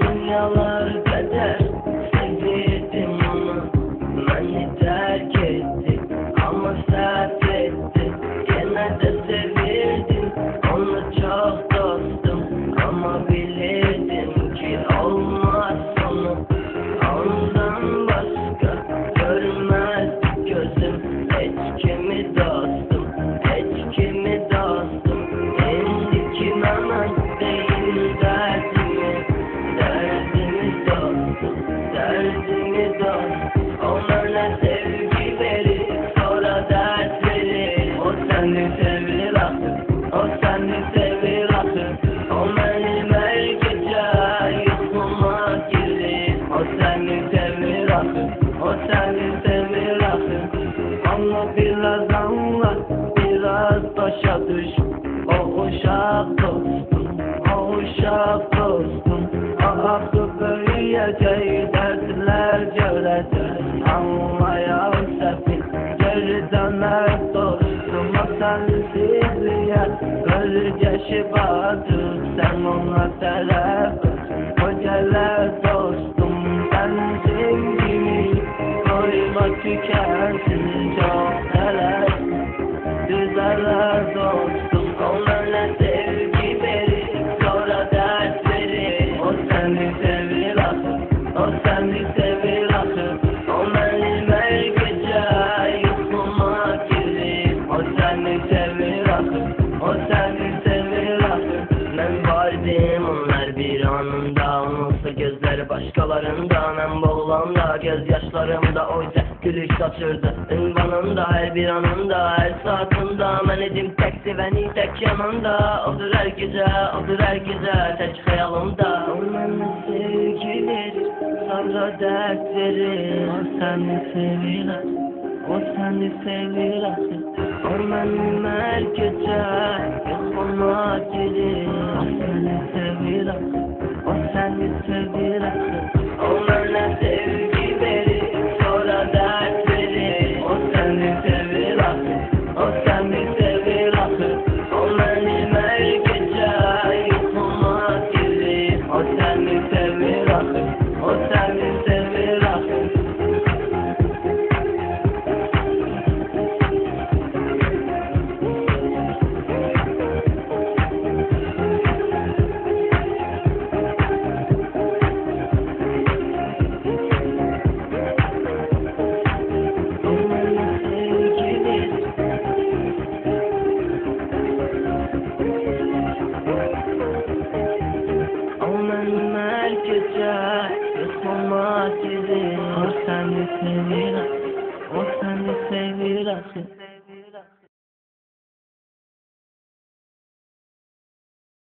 Dünyalar kader, sevdim onu, beni terk etti ama sert etti. Yine de sevirdim onu, çok dostum ama bilirdim ki olmaz sonu. Ondan başka görmez gözüm, hiç kimi dostum, hiç kimi dostum. Şimdi kime değil derdimi, derdimi dostum, derdimi dostum. Ona ne sevgi verir, sonra dert verir. O seni sevir artık, o seni sevir artık. O benim her gece yıkıma girir. O seni sevir artık, o seni sevir artık. Onu biraz anla, biraz başa düş. O uşak dostum, o uşak dostum. O aklı büyüyecek, dertler görecek. Anlayan sefil, geri döner dostum. O sensizliğe gölgesi batır. Sen ona taraf, o gelir dostum. Sensin gibi koyma tükensin, çok neler düzeler dostum. Ona ne sevgi verir, sonra dert verir. O seni sevir artık, o seni sevir artık. O benim her gece yıkıma girir. O seni sevir artık, o seni sevir artık. Ben vardım onlar bir anında, onunsa gözleri başkalarında. Ben boğulamda, gözyaşlarımda oysa gülüş saçırdı ünvanında. Her bir anında, her saatinde ben idim tek seveni, tek yanında. Odur her gece, odur her gece tek hayalımda. O bana sevgi verir, sonra dert verir. O seni sevir artık, o seni sevir artık. O benim her gece yıkıma girir. O seni sevir artık, o seni sevir artık. O bana sevgi verir, sonra dert verir. O seni sevir artık, o seni sevir artık. O benim her gece yıkıma girir. O seni sevir artık, o seni sevir artık. O seni sevir, o seni sevir artık.